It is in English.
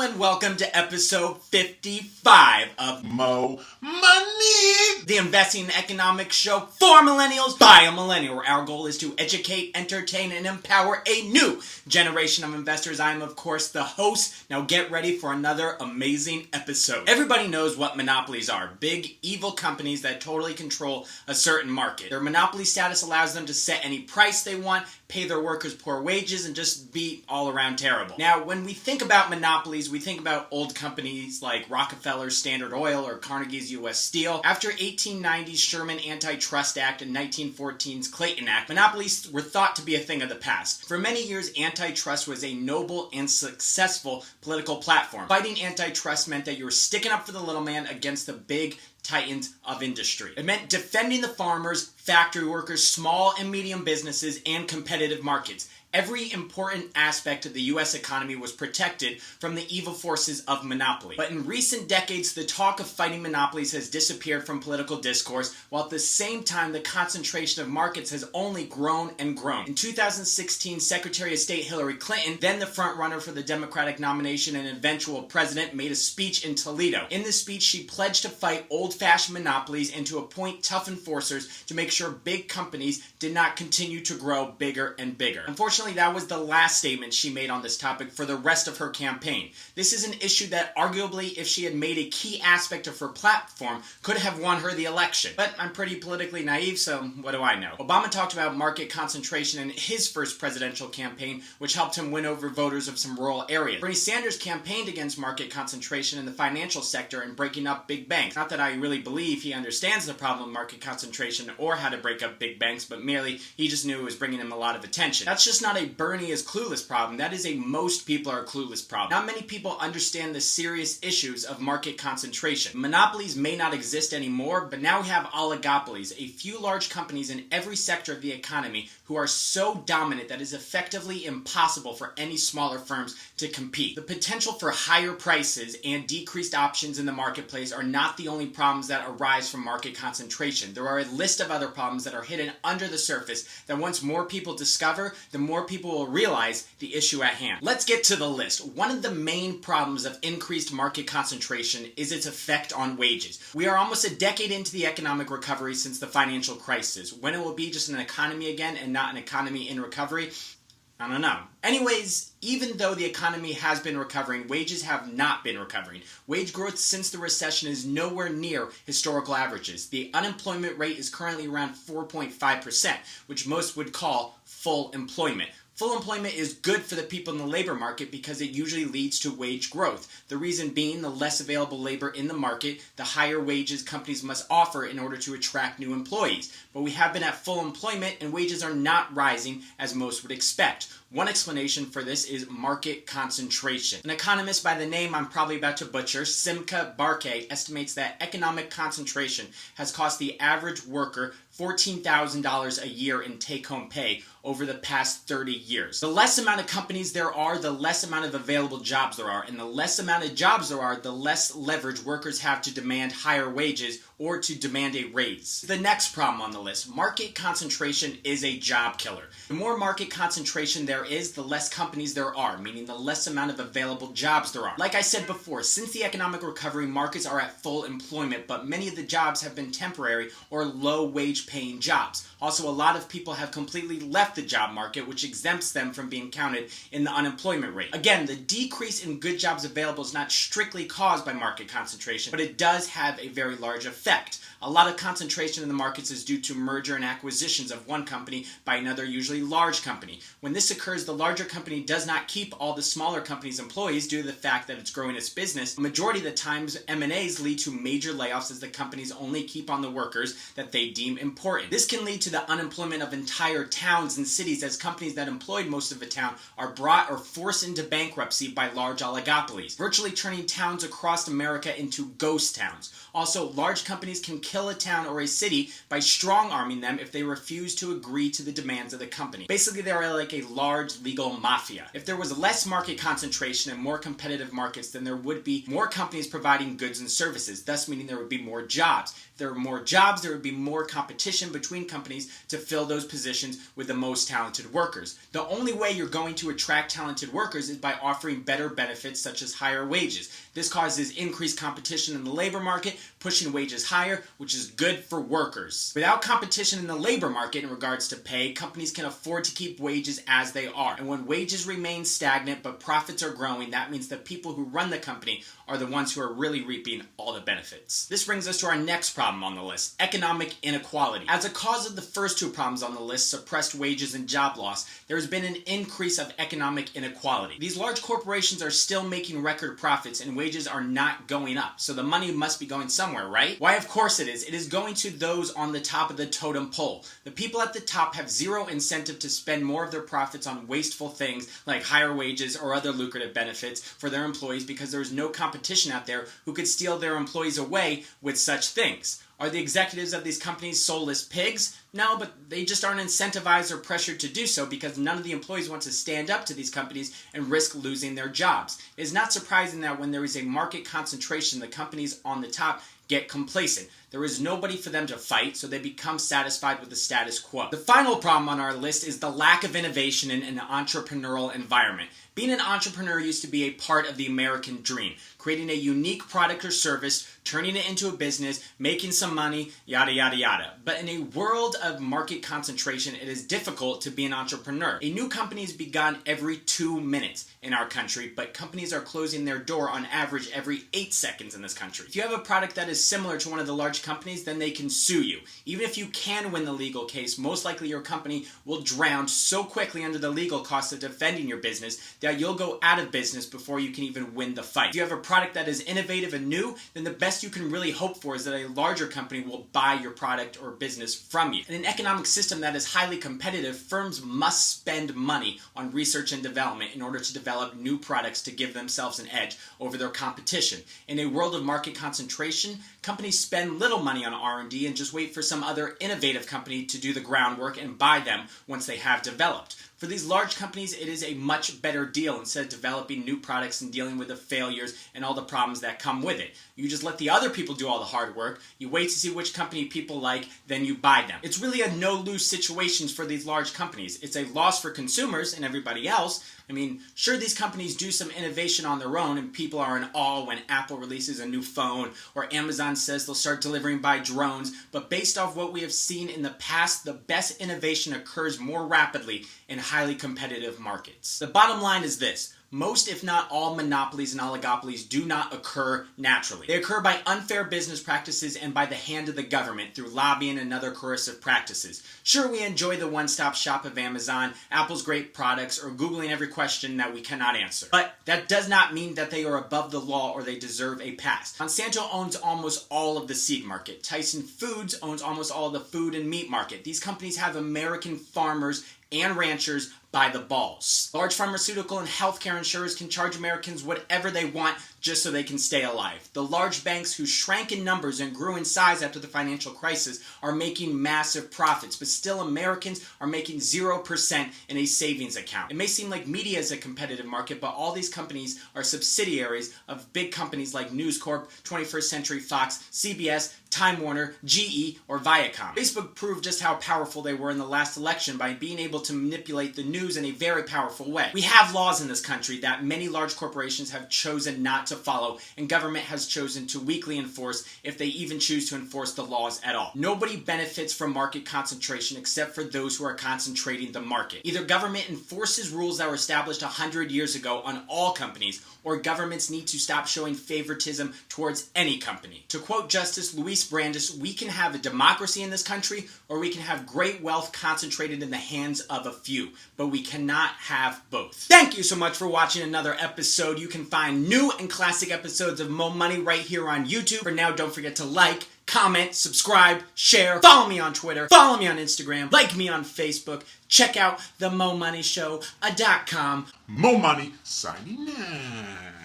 Hello and welcome to episode 55 of Mo Money, the Investing in Economics show for millennials by a millennial, where our goal is to educate, entertain, and empower a new generation of investors. I am, of course, the host. Now get ready for another amazing episode. Everybody knows what monopolies are. Big, evil companies that totally control a certain market. Their monopoly status allows them to set any price they want, pay their workers poor wages, and just be all around terrible. Now, when we think about monopolies, we think about old companies like Rockefeller's Standard Oil or Carnegie's U.S. Steel. After 1890's Sherman Antitrust Act and 1914's Clayton Act, monopolies were thought to be a thing of the past. For many years, antitrust was a noble and successful political platform. Fighting antitrust meant that you were sticking up for the little man against the big titans of industry. It meant defending the farmers, factory workers, small and medium businesses, and competitive markets. Every important aspect of the U.S. economy was protected from the evil forces of monopoly. But in recent decades, the talk of fighting monopolies has disappeared from political discourse, while at the same time, the concentration of markets has only grown and grown. In 2016, Secretary of State Hillary Clinton, then the frontrunner for the Democratic nomination and eventual president, made a speech in Toledo. In this speech, she pledged to fight old-fashioned monopolies and to appoint tough enforcers to make sure big companies did not continue to grow bigger and bigger. Unfortunately, that was the last statement she made on this topic for the rest of her campaign. This is an issue that arguably, if she had made a key aspect of her platform, could have won her the election. But I'm pretty politically naive, so what do I know? Obama talked about market concentration in his first presidential campaign, which helped him win over voters of some rural areas. Bernie Sanders campaigned against market concentration in the financial sector and breaking up big banks. Not that I really believe he understands the problem of market concentration or how to break up big banks, but merely he just knew it was bringing him a lot of attention. That's just not a Bernie is clueless problem. That is a most people are clueless problem. Not many people understand the serious issues of market concentration. Monopolies may not exist anymore, but now we have oligopolies, a few large companies in every sector of the economy who are so dominant that it is effectively impossible for any smaller firms to compete. The potential for higher prices and decreased options in the marketplace are not the only problems that arise from market concentration. There are a list of other problems that are hidden under the surface that once more people discover, the more people will realize the issue at hand. Let's get to the list. One of the main problems of increased market concentration is its effect on wages. We are almost a decade into the economic recovery since the financial crisis. When it will be just an economy again and not an economy in recovery, I don't know. Anyways, even though the economy has been recovering, wages have not been recovering. Wage growth since the recession is nowhere near historical averages. The unemployment rate is currently around 4.5%, which most would call full employment. Full employment is good for the people in the labor market because it usually leads to wage growth. The reason being, the less available labor in the market, the higher wages companies must offer in order to attract new employees. But we have been at full employment and wages are not rising as most would expect. One explanation for this is market concentration. An economist by the name I'm probably about to butcher, Simca Barke, estimates that economic concentration has cost the average worker $14,000 a year in take-home pay over the past 30 years. The less amount of companies there are, the less amount of available jobs there are. And the less amount of jobs there are, the less leverage workers have to demand higher wages or to demand a raise. The next problem on the list, market concentration is a job killer. The more market concentration there is, the less companies there are, meaning the less amount of available jobs there are. Like I said before, since the economic recovery, markets are at full employment, but many of the jobs have been temporary or low-wage paying jobs. Also, a lot of people have completely left the job market, which exempts them from being counted in the unemployment rate. Again, the decrease in good jobs available is not strictly caused by market concentration, but it does have a very large effect. A lot of concentration in the markets is due to merger and acquisitions of one company by another, usually large company. When this occurs, the larger company does not keep all the smaller company's employees due to the fact that it's growing its business. A majority of the times, M&As lead to major layoffs as the companies only keep on the workers that they deem important. This can lead to the unemployment of entire towns and cities as companies that employed most of the town are brought or forced into bankruptcy by large oligopolies, virtually turning towns across America into ghost towns. Also, large companies can kill a town or a city by strong-arming them if they refuse to agree to the demands of the company. Basically, they are like a large legal mafia. If there was less market concentration and more competitive markets, then there would be more companies providing goods and services, thus meaning there would be more jobs. If there were more jobs, there would be more competition between companies to fill those positions with the most talented workers. The only way you're going to attract talented workers is by offering better benefits such as higher wages. This causes increased competition in the labor market, pushing wages higher, which is good for workers. Without competition in the labor market in regards to pay, companies can afford to keep wages as they are. And when wages remain stagnant but profits are growing, that means the people who run the company are the ones who are really reaping all the benefits. This brings us to our next problem on the list, economic inequality. As a cause of the first two problems on the list, suppressed wages and job loss, there has been an increase of economic inequality. These large corporations are still making record profits and wages are not going up, so the money must be going somewhere, right? Why, of course it is. It is going to those on the top of the totem pole. The people at the top have zero incentive to spend more of their profits on wasteful things like higher wages or other lucrative benefits for their employees because there is no competition out there who could steal their employees away with such things. Are the executives of these companies soulless pigs? No, but they just aren't incentivized or pressured to do so because none of the employees want to stand up to these companies and risk losing their jobs. It is not surprising that when there is a market concentration, the companies on the top get complacent. There is nobody for them to fight, so they become satisfied with the status quo. The final problem on our list is the lack of innovation in an entrepreneurial environment. Being an entrepreneur used to be a part of the American dream, creating a unique product or service, turning it into a business, making some money, yada yada yada. But in a world of market concentration, it is difficult to be an entrepreneur. A new company is begun every 2 minutes in our country, but companies are closing their door on average every 8 seconds in this country. If you have a product that is similar to one of the large companies, then they can sue you. Even if you can win the legal case, most likely your company will drown so quickly under the legal costs of defending your business that you'll go out of business before you can even win the fight. If you have a product that is innovative and new, then the best you can really hope for is that a larger company will buy your product or business from you. In an economic system that is highly competitive, firms must spend money on research and development in order to develop new products to give themselves an edge over their competition. In a world of market concentration, companies spend little money on R&D and just wait for some other innovative company to do the groundwork and buy them once they have developed. For these large companies, it is a much better deal instead of developing new products and dealing with the failures and all the problems that come with it. You just let the other people do all the hard work, you wait to see which company people like, then you buy them. It's really a no-lose situation for these large companies. It's a loss for consumers and everybody else. I mean, sure, these companies do some innovation on their own and people are in awe when Apple releases a new phone or Amazon says they'll start delivering by drones, but based off what we have seen in the past, the best innovation occurs more rapidly in highly competitive markets. The bottom line is this. Most, if not all, monopolies and oligopolies do not occur naturally. They occur by unfair business practices and by the hand of the government through lobbying and other coercive practices. Sure, we enjoy the one-stop shop of Amazon, Apple's great products, or Googling every question that we cannot answer. But that does not mean that they are above the law or they deserve a pass. Monsanto owns almost all of the seed market. Tyson Foods owns almost all of the food and meat market. These companies have American farmers and ranchers by the balls. Large pharmaceutical and healthcare insurers can charge Americans whatever they want just so they can stay alive. The large banks who shrank in numbers and grew in size after the financial crisis are making massive profits, but still Americans are making 0% in a savings account. It may seem like media is a competitive market, but all these companies are subsidiaries of big companies like News Corp, 21st Century Fox, CBS, Time Warner, GE, or Viacom. Facebook proved just how powerful they were in the last election by being able to manipulate the news in a very powerful way. We have laws in this country that many large corporations have chosen not to follow, and government has chosen to weakly enforce if they even choose to enforce the laws at all. Nobody benefits from market concentration except for those who are concentrating the market. Either government enforces rules that were established 100 years ago on all companies, or governments need to stop showing favoritism towards any company. To quote Justice Luis Brandeis, we can have a democracy in this country, or we can have great wealth concentrated in the hands of a few, but we cannot have both. Thank you so much for watching another episode. You can find new and classic episodes of Mo Money right here on YouTube. For now, don't forget to like, comment, subscribe, share, follow me on Twitter, follow me on Instagram, like me on Facebook, check out the MoMoneyShow.com. Mo Money signing out.